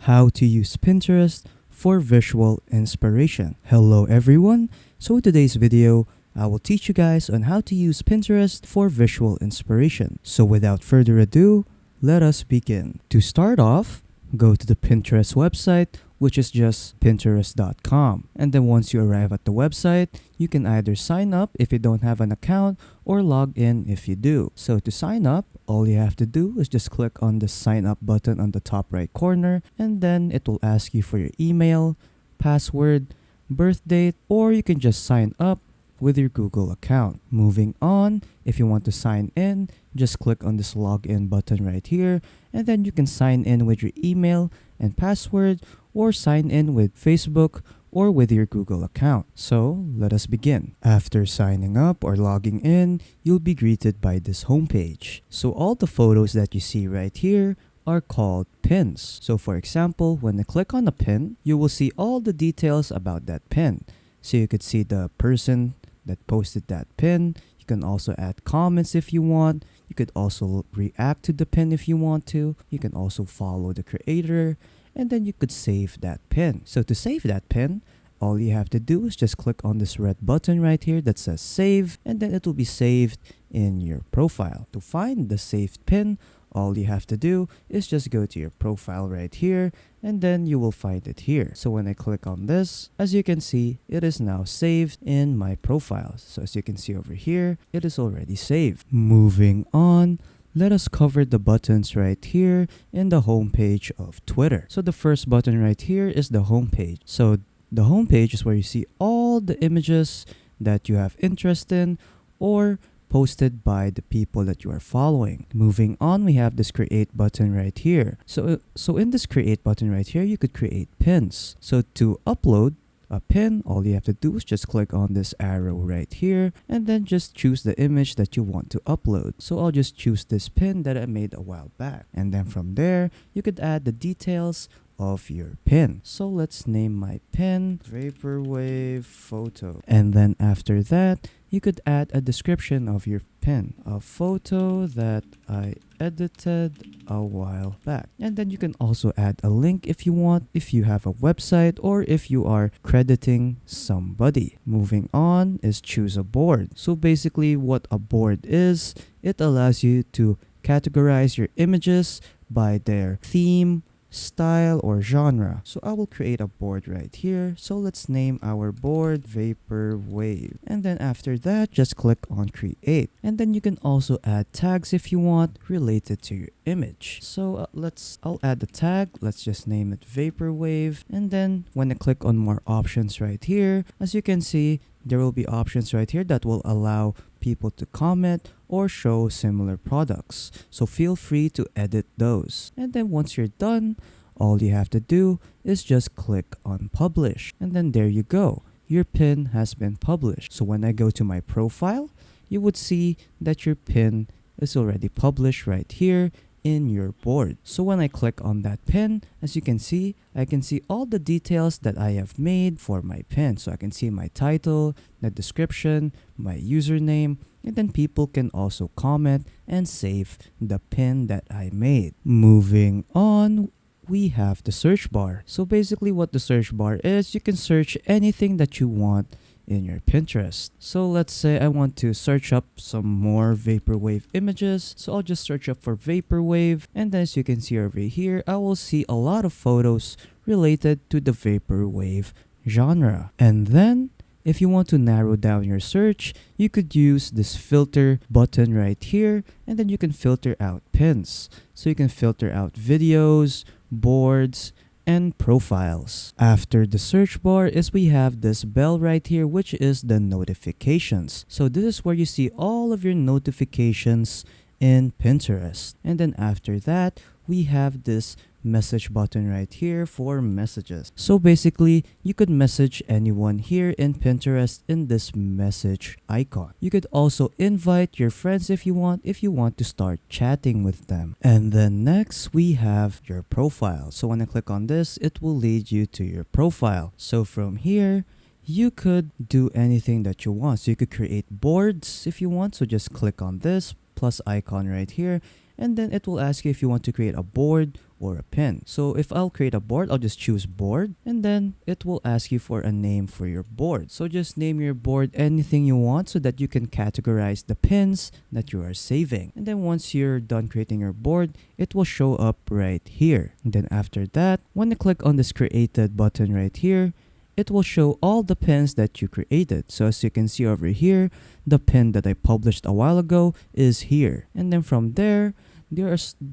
how to use Pinterest for visual inspiration. Hello everyone. So in today's video, I will teach you guys on how to use Pinterest for visual inspiration. So without further ado, let us begin. To start off, go to the Pinterest website, which is just pinterest.com. And then once you arrive at the website, you can either sign up if you don't have an account or log in if you do. So to sign up, all you have to do is just click on the sign up button on the top right corner, and then it will ask you for your email, password, birth date, or you can just sign up with your Google account. Moving on, if you want to sign in, just click on this login button right here, and then you can sign in with your email and password, or sign in with Facebook or with your Google account. So let us begin. After signing up or logging in, you'll be greeted by this homepage. So all the photos that you see right here are called pins. So for example, when I click on a pin, you will see all the details about that pin. So you could see the person that posted that pin. You can also add comments if you want. You could also react to the pin if you want to. You can also follow the creator, and then you could save that pin. So to save that pin, all you have to do is just click on this red button right here that says save, and then it will be saved in your profile. To find the saved pin, all you have to do is just go to your profile right here, and then you will find it here. So when I click on this, as you can see, it is now saved in my profile. So as you can see over here, it is already saved. Moving on, let us cover the buttons right here in the homepage of Twitter. So the first button right here is the homepage. So the homepage is where you see all the images that you have interest in or posted by the people that you are following. Moving on, we have this create button right here. So in this create button right here, you could create pins. So to upload a pin, all you have to do is just click on this arrow right here, and then just choose the image that you want to upload. So I'll just choose this pin that I made a while back, and then from there you could add the details of your pin. So let's name my pin Vaporwave Photo, and then after that you could add a description of your pin, a photo that I edited a while back. And then you can also add a link if you want, if you have a website or if you are crediting somebody. Moving on is choose a board. So basically what a board is, it allows you to categorize your images by their theme, style, or genre. So I will create a board right here. So let's name our board Vaporwave, and then after that just click on create, and then you can also add tags if you want related to your image. So I'll add the tag. Let's just name it Vaporwave, and then when I click on more options right here, as you can see, there will be options right here that will allow people to comment or show similar products. So feel free to edit those. And then once you're done, all you have to do is just click on publish. And then there you go. Your pin has been published. So when I go to my profile, you would see that your pin is already published right here in your board. So when I click on that pin, as you can see, I can see all the details that I have made for my pin. So I can see my title, the description, my username, and then people can also comment and save the pin that I made. Moving on, we have the search bar. So basically what the search bar is, you can search anything that you want in your Pinterest. So let's say I want to search up some more Vaporwave images. So I'll just search up for Vaporwave, and as you can see over here, I will see a lot of photos related to the Vaporwave genre. And then if you want to narrow down your search, you could use this filter button right here, and then you can filter out pins. So you can filter out videos, boards, and profiles. After the search bar is we have this bell right here, which is the notifications. So this is where you see all of your notifications in Pinterest. And then after that, we have this message button right here for messages. So basically, you could message anyone here in Pinterest in this message icon. You could also invite your friends if you want to start chatting with them. And then next, we have your profile. So when I click on this, it will lead you to your profile. So from here, you could do anything that you want. So you could create boards if you want. So just click on this plus icon right here, and then it will ask you if you want to create a board or a pin. So if I'll create a board, I'll just choose board, and then it will ask you for a name for your board. So just name your board anything you want so that you can categorize the pins that you are saving. And then once you're done creating your board, it will show up right here. And then after that, when you click on this created button right here, it will show all the pins that you created. So as you can see over here, the pin that I published a while ago is here. And then from there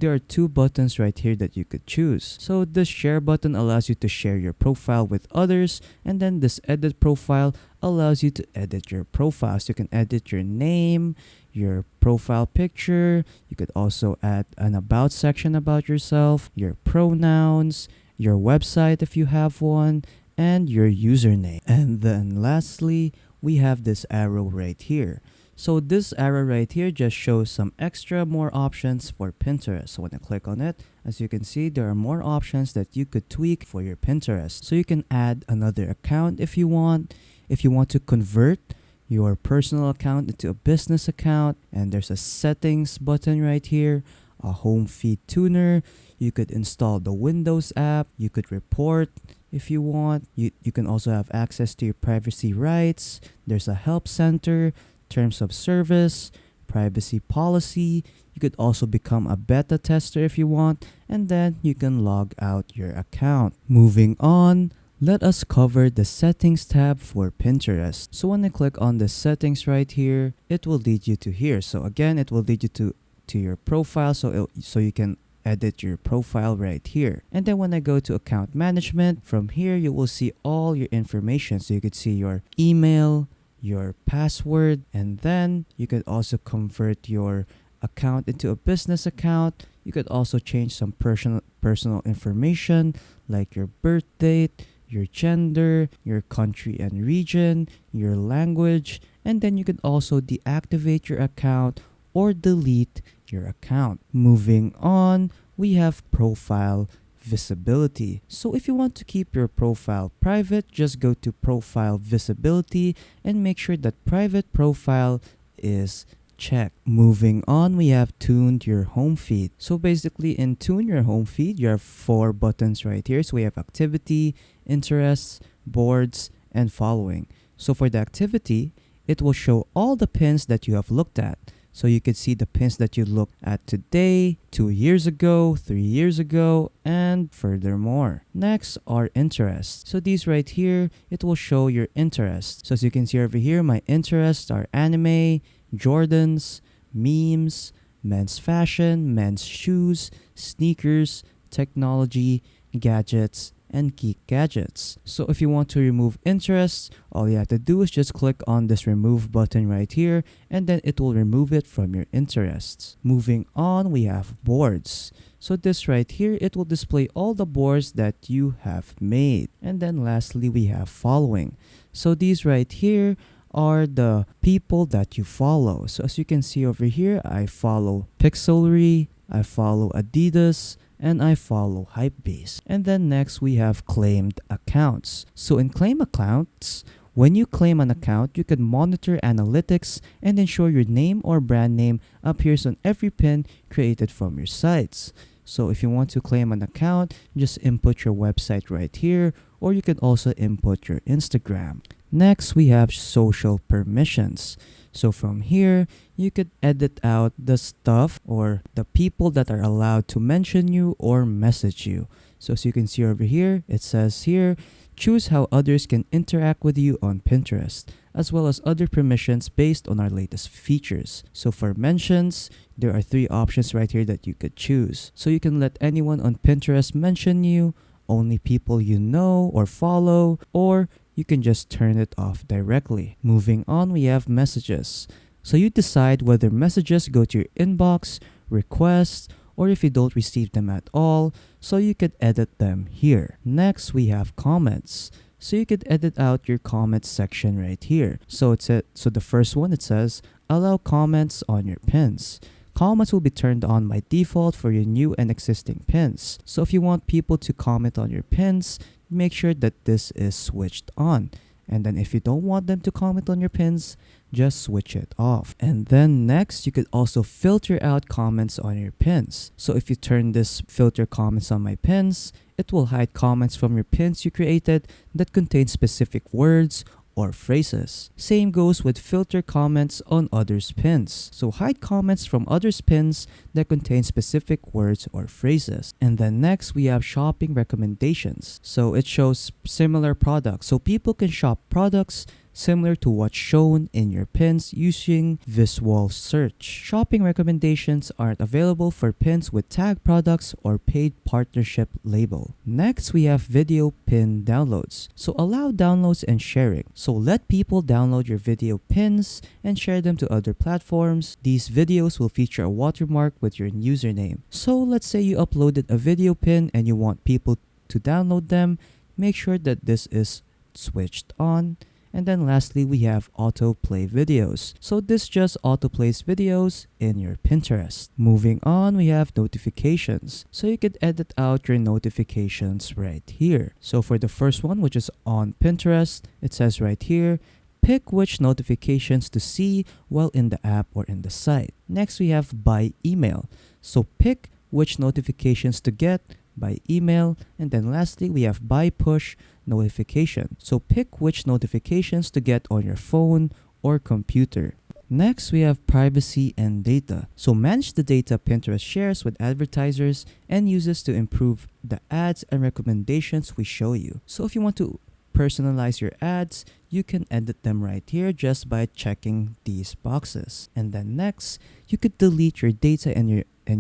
are two buttons right here that you could choose. So this share button allows you to share your profile with others, and then this edit profile allows you to edit your profile. So you can edit your name, your profile picture. You could also add an about section about yourself, your pronouns, your website if you have one, and your username. And then lastly, we have this arrow right here. So this arrow right here just shows some extra more options for Pinterest. So when I click on it, as you can see, there are more options that you could tweak for your Pinterest. So you can add another account if you want. If you want to convert your personal account into a business account, and there's a settings button right here, a home feed tuner. You could install the Windows app. You could report if you want. You can also have access to your privacy rights. There's a help center, terms of service, privacy policy. You could also become a beta tester if you want, and then you can log out your account. Moving on, let us cover the settings tab for Pinterest. So when I click on the settings right here, it will lead you to here. So again, it will lead you to your profile, so you can edit your profile right here. And then when I go to account management, from here you will see all your information. So you could see your email, your password, and then you could also convert your account into a business account. You could also change some personal information like your birth date, your gender, your country and region, your language, and then you could also deactivate your account or delete your account. Moving on, we have profile visibility. So if you want to keep your profile private, just go to profile visibility and make sure that private profile is checked. Moving on, we have tuned your home feed. So basically in tune your home feed, you have 4 buttons right here. So we have activity, interests, boards, and following. So for the activity, it will show all the pins that you have looked at. So you could see the pins that you looked at today, 2 years ago, 3 years ago, and furthermore. Next are interests. So these right here, it will show your interests. So as you can see over here, my interests are anime, Jordans, memes, men's fashion, men's shoes, sneakers, technology, gadgets, and geek gadgets. So if you want to remove interests, all you have to do is just click on this remove button right here, and then it will remove it from your interests. Moving on, we have boards. So this right here, it will display all the boards that you have made. And then lastly, we have following. So these right here are the people that you follow. So as you can see over here, I follow Pixelry, I follow Adidas, and I follow Hypebeast. And then next we have claimed accounts. So in claim accounts, when you claim an account, you can monitor analytics and ensure your name or brand name appears on every pin created from your sites. So if you want to claim an account, just input your website right here, or you can also input your Instagram. Next, we have social permissions. So from here, you could edit out the stuff or the people that are allowed to mention you or message you. So as you can see over here, it says here, choose how others can interact with you on Pinterest, as well as other permissions based on our latest features. So for mentions, there are 3 options right here that you could choose. So you can let anyone on Pinterest mention you, only people you know or follow, or you can just turn it off directly. Moving on, we have messages. So you decide whether messages go to your inbox, requests, or if you don't receive them at all, so you could edit them here. Next, we have comments. So you could edit out your comments section right here. So the first one, it says, allow comments on your pins. Comments will be turned on by default for your new and existing pins. So if you want people to comment on your pins, make sure that this is switched on. And then if you don't want them to comment on your pins, just switch it off. And then next, you could also filter out comments on your pins. So if you turn this filter comments on my pins, it will hide comments from your pins you created that contain specific words or phrases. Same goes with filter comments on others' pins. So hide comments from others' pins that contain specific words or phrases. And then next, we have shopping recommendations. So it shows similar products. So people can shop products similar to what's shown in your pins using visual search. Shopping recommendations aren't available for pins with tag products or paid partnership label. Next, we have video pin downloads. So allow downloads and sharing. So let people download your video pins and share them to other platforms. These videos will feature a watermark with your username. So let's say you uploaded a video pin and you want people to download them. Make sure that this is switched on. And then lastly, we have autoplay videos. So this just autoplays videos in your Pinterest. Moving on, we have notifications. So you could edit out your notifications right here. So for the first one, which is on Pinterest, it says right here, pick which notifications to see while in the app or in the site. Next, we have by email. So pick which notifications to get by email. And then lastly, we have by push notification. So pick which notifications to get on your phone or computer. Next, we have privacy and data. So manage the data Pinterest shares with advertisers and uses to improve the ads and recommendations we show you. So if you want to personalize your ads, you can edit them right here just by checking these boxes. And then next, you could delete your data and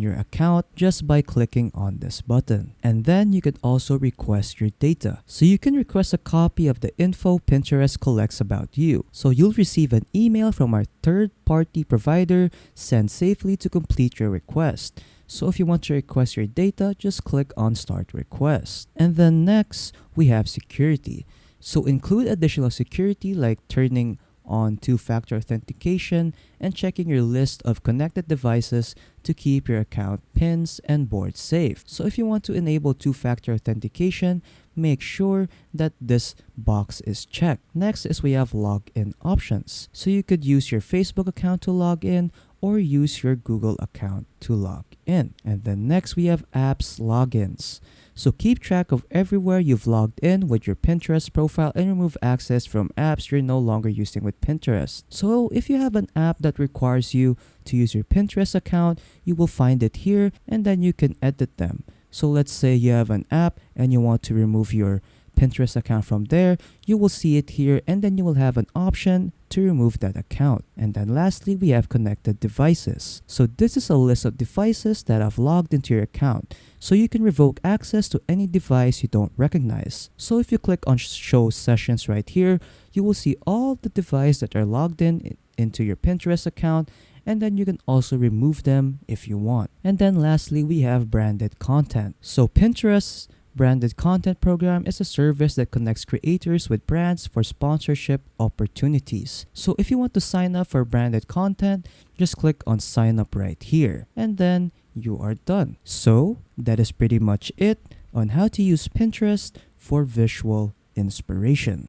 your account just by clicking on this button. And then you could also request your data. So you can request a copy of the info Pinterest collects about you. So you'll receive an email from our third-party provider sent safely to complete your request. So if you want to request your data, just click on Start Request. And then next, we have security. So include additional security like turning on two-factor authentication and checking your list of connected devices to keep your account pins and boards safe. So if you want to enable two-factor authentication, make sure that this box is checked. Next is we have login options. So you could use your Facebook account to log in or use your Google account to log in. And then next we have apps logins. So keep track of everywhere you've logged in with your Pinterest profile and remove access from apps you're no longer using with Pinterest. So if you have an app that requires you to use your Pinterest account, you will find it here and then you can edit them. So let's say you have an app and you want to remove your Pinterest account from there, you will see it here and then you will have an option to remove that account. And then lastly, we have connected devices. So this is a list of devices that have logged into your account. So you can revoke access to any device you don't recognize. So if you click on show sessions right here, you will see all the devices that are logged into your Pinterest account, and then you can also remove them if you want. And then lastly, we have branded content. So Pinterest's Branded Content Program is a service that connects creators with brands for sponsorship opportunities. So if you want to sign up for branded content, just click on sign up right here and then you are done. So that is pretty much it on how to use Pinterest for visual inspiration.